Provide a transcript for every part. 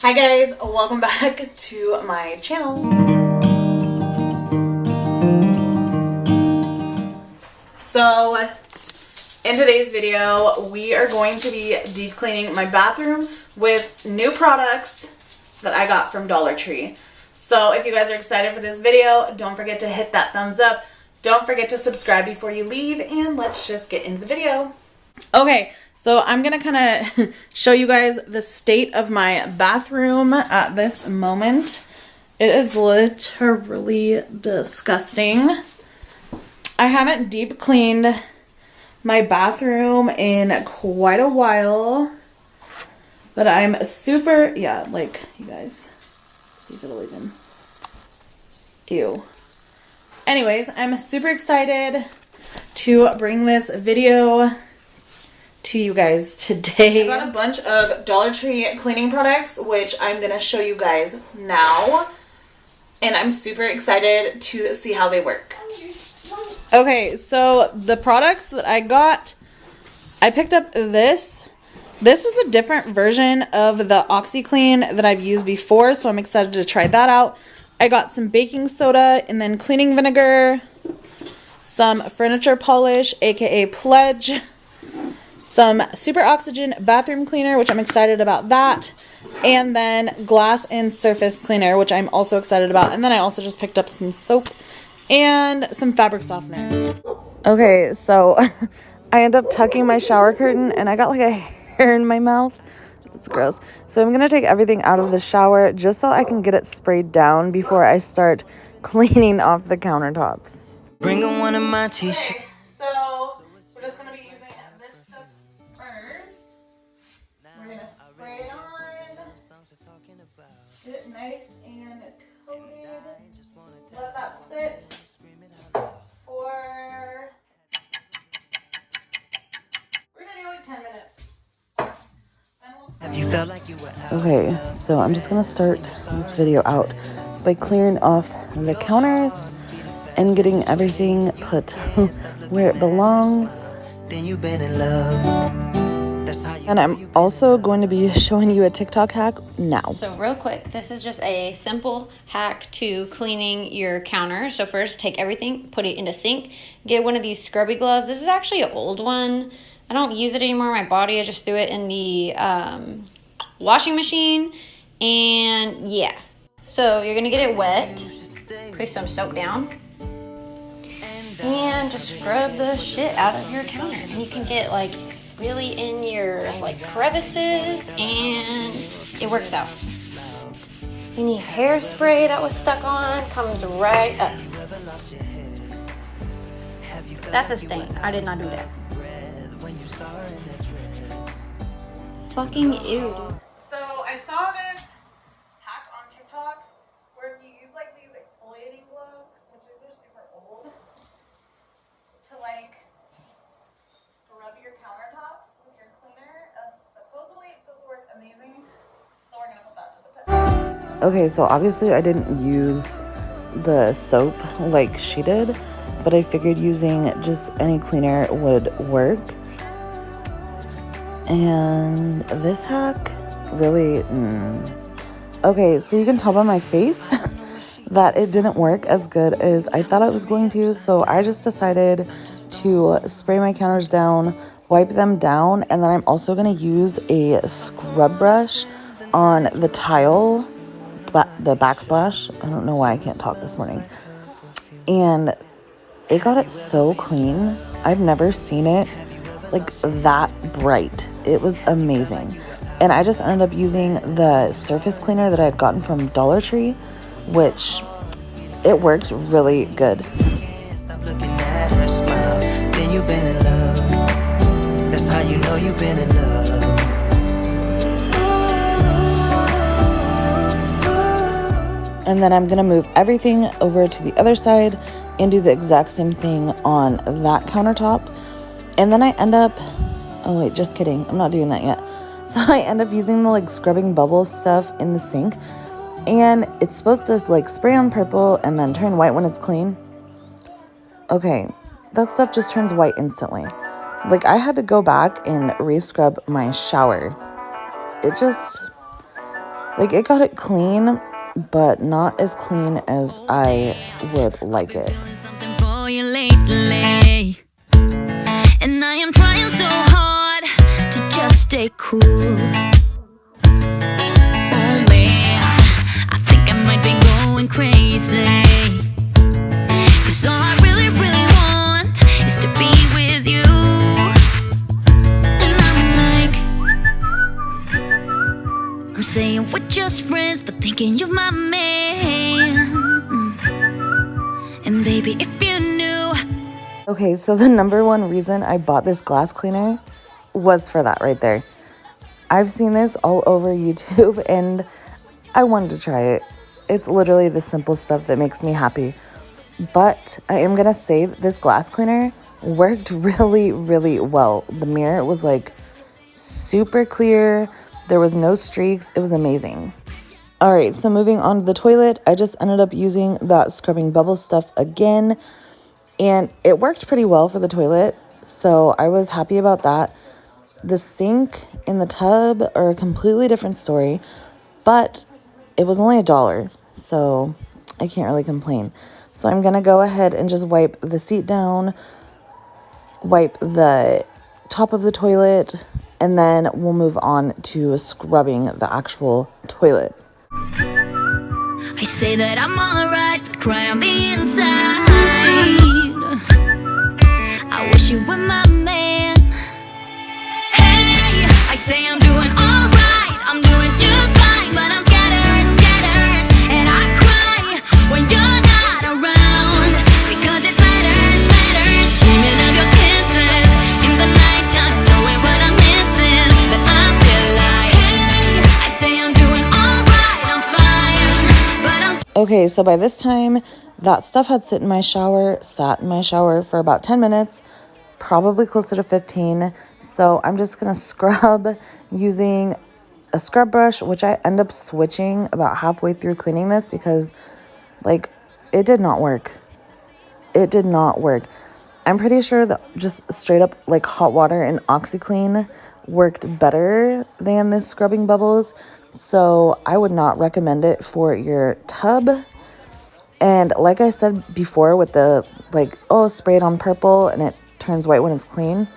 Hi guys, welcome back to my channel. So in today's video, we are going to be deep cleaning my bathroom with new products that I got from Dollar Tree. So if you guys are excited for this video, don't forget to hit that thumbs up. Don't forget to subscribe before you leave, and let's just get into the video. Okay, so I'm gonna kind of show you guys the state of my bathroom at this moment. It is literally disgusting. I haven't deep cleaned my bathroom in quite a while, but I'm super, yeah, like, you guys, see if it'll even, ew. Anyways, I'm super excited to bring this video to you guys today. I got a bunch of Dollar Tree cleaning products, which I'm gonna show you guys now, and I'm super excited to see how they work. Okay, so the products that I got, I picked up this. This is a different version of the OxiClean that I've used before, so I'm excited to try that out. I got some baking soda and then cleaning vinegar, some furniture polish, aka Pledge, some Super Oxygen bathroom cleaner, which I'm excited about that, and then glass and surface cleaner, which I'm also excited about. And then I also just picked up some soap and some fabric softener. Okay, so I end up tucking my shower curtain and I got like a hair in my mouth. It's gross. So I'm gonna take everything out of the shower just so I can get it sprayed down before I start cleaning off the countertops. Bring on one of my t-shirts. Okay, so we're just gonna be using this stuff first. We're gonna spray it on, get it nice and coated. Let that sit for, we're gonna do like 10 minutes. Have you felt like you were out? Okay, so I'm just gonna start this video out by clearing off the counters and getting everything put where it belongs. Then you've been in love. That's how you And I'm also going to be showing you a TikTok hack now. So real quick, this is just a simple hack to cleaning your counter. So first, take everything, put it in a sink, get one of these scrubby gloves. This is actually an old one. I don't use it anymore. My body, I just threw it in the washing machine. And yeah. So you're gonna get it wet. Put some soap down. And just scrub the shit out of your counter. And you can get like really in your like crevices, and it works out. Any hairspray that was stuck on comes right up. That's a stain. I did not do that. Fucking ew. So I saw this hack on TikTok where if you use like these exfoliating gloves, which these are super old, to like scrub your countertops with your cleaner, supposedly it's supposed to work amazing. So we're gonna put that to the test. Okay, so obviously I didn't use the soap like she did, but I figured using just any cleaner would work. And this hack really, Okay, so you can tell by my face that it didn't work as good as I thought it was going to, so I just decided to spray my counters down, wipe them down, and then I'm also going to use a scrub brush on the tile, the backsplash. I don't know why I can't talk this morning. And it got it so clean. I've never seen it like that bright. It was amazing. And I just ended up using the surface cleaner that I had gotten from Dollar Tree, which it works really good. stop looking at her smile. Then you've been in love. That's how you know you've been in love. And then I'm gonna move everything over to the other side and do the exact same thing on that countertop. And then I end up, oh wait, just kidding, I'm not doing that yet. So I end up using the like scrubbing bubble stuff in the sink, and it's supposed to like spray on purple and then turn white when it's clean. Okay, that stuff just turns white instantly. Like I had to go back and re-scrub my shower. It just, Like, it got it clean, but not as clean as I would like it. Something for you lately, and I am trying so hard to just stay cool. Oh man, I think I might be going crazy, 'cause all I really, really want is to be with you. And I'm saying we're just friends, but thinking you're my man. And baby, if you knew. Okay, so the number one reason I bought this glass cleaner was for that right there. I've seen this all over YouTube and I wanted to try it. It's literally the simple stuff that makes me happy. But I am gonna say this glass cleaner worked really, really well. The mirror was like super clear. There was no streaks. It was amazing. All right, so moving on to the toilet, I just ended up using that scrubbing bubble stuff again, and it worked pretty well for the toilet, so I was happy about that. The sink and the tub are a completely different story, but it was only $1, so I can't really complain. So I'm gonna go ahead and just wipe the seat down, wipe the top of the toilet, and then we'll move on to scrubbing the actual toilet. I say that I'm alright, but cry on the inside. I wish you were my man. Hey, I say I'm doing alright, I'm doing just fine, but I'm scattered, and I cry when you're not around, because it matters, dreaming of your kisses in the nighttime, knowing what I'm missing, that I'm still like, hey, I say I'm doing alright, I'm fine, but I'm. Okay, so by this time, that stuff had sat in my shower for about 10 minutes, probably closer to 15. So I'm just gonna scrub using a scrub brush, which I end up switching about halfway through cleaning this because, like, it did not work. It did not work. I'm pretty sure that just straight up, like, hot water and OxiClean worked better than this scrubbing bubbles. So I would not recommend it for your tub. And like I said before with the, like, oh, spray it on purple and it turns white when it's clean.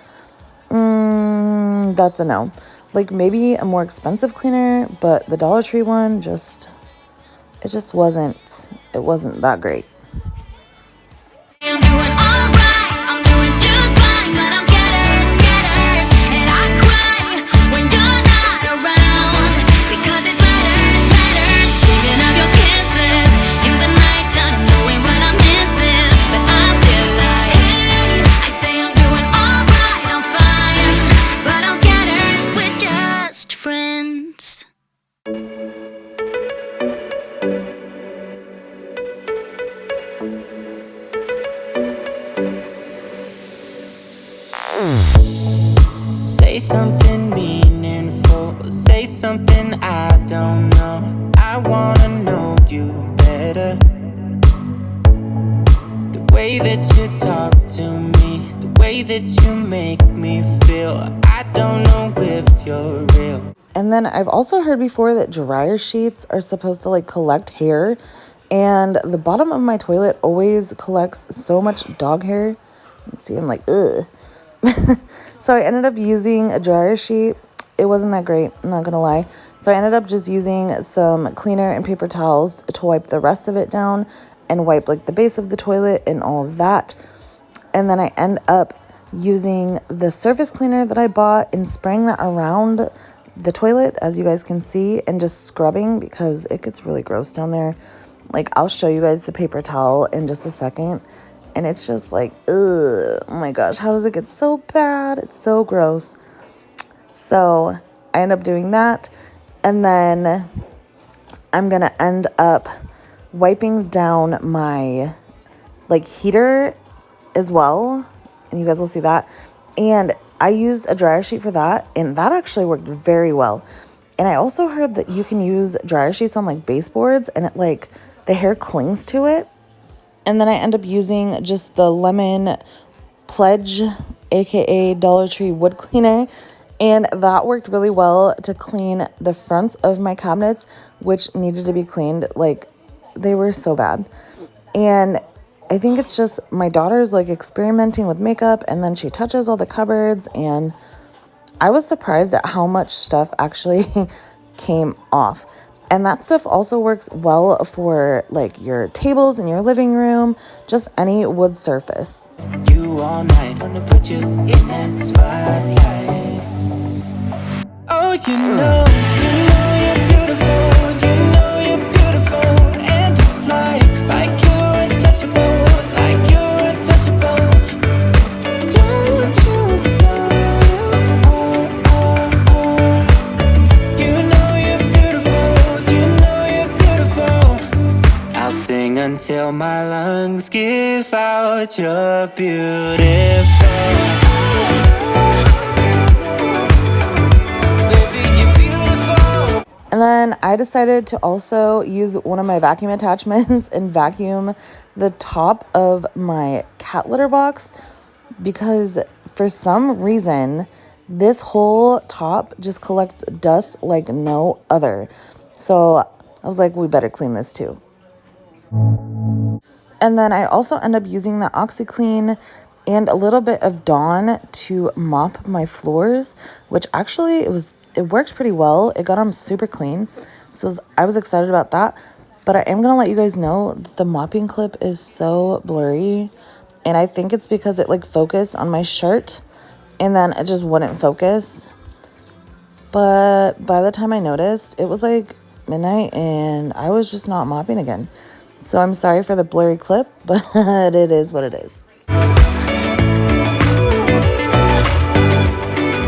That's a no. Like, maybe a more expensive cleaner, but the Dollar Tree one it just wasn't that great. I'm doing alright, I'm doing just fine, but I'm scattered, and I cry when you're not around, because it matters, dreaming of your kisses in the nighttime, knowing what I'm missing, but I'm still like, hey, I say I'm doing alright, I'm fine, but I'm scattered, we're just friends. Say something meaningful, say something I don't know. I wanna know you better. The way that you talk to me, the way that you make me feel, I don't know if you're real. And then I've also heard before that dryer sheets are supposed to, like, collect hair, and the bottom of my toilet always collects so much dog hair. Let's see, I'm like, ugh. So I ended up using a dryer sheet. It wasn't that great, I'm not gonna lie. So I ended up just using some cleaner and paper towels to wipe the rest of it down and wipe, like, the base of the toilet and all of that. And then I end up using the surface cleaner that I bought and spraying that around the toilet, as you guys can see, and just scrubbing because it gets really gross down there. Like, I'll show you guys the paper towel in just a second. And it's just like, ugh, oh my gosh, how does it get so bad? It's so gross. So I end up doing that. And then I'm going to end up wiping down my, like, heater as well. And you guys will see that. And I used a dryer sheet for that. And that actually worked very well. And I also heard that you can use dryer sheets on, like, baseboards. And it, like, the hair clings to it. And then I end up using just the Lemon Pledge, aka Dollar Tree wood cleaner, And that worked really well to clean the fronts of my cabinets, which needed to be cleaned. Like, they were so bad. And I think it's just my daughter's like experimenting with makeup, and then she touches all the cupboards, and I was surprised at how much stuff actually came off. And that stuff also works well for like your tables in your living room, just any wood surface. You all night, wanna put you in that spotlight. Oh, you know you're beautiful, you're beautiful, and it's like you're untouchable, like you're untouchable. Don't you know you know you're beautiful. I'll sing until my lungs give out. You're beautiful. And then I decided to also use one of my vacuum attachments and vacuum the top of my cat litter box, because for some reason this whole top just collects dust like no other. So I was like, we better clean this too. And then I also end up using the OxiClean and a little bit of Dawn to mop my floors, which actually it worked pretty well. It got them super clean. So I was excited about that. But I am going to let you guys know that the mopping clip is so blurry. And I think it's because it like focused on my shirt and then it just wouldn't focus. But by the time I noticed, it was like midnight and I was just not mopping again. So I'm sorry for the blurry clip, but it is what it is.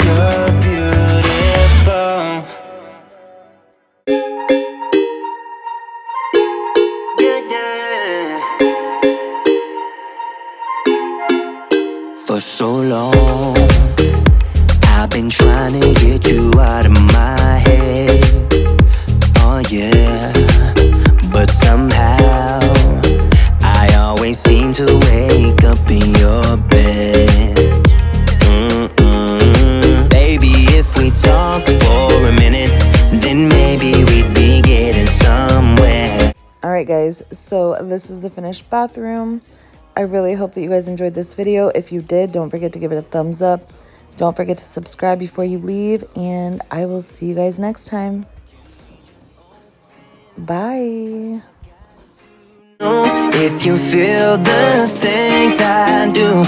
You're beautiful. Yeah. For so long, I've been trying to get you out of my head. Oh yeah, but somehow I always seem to wake up in your bed. Baby, if we talk for a minute, then maybe we'd be getting somewhere. Alright guys, so this is the finished bathroom. I really hope that you guys enjoyed this video. If you did, don't forget to give it a thumbs up. Don't forget to subscribe before you leave, and I will see you guys next time. Bye. If you feel the things I do,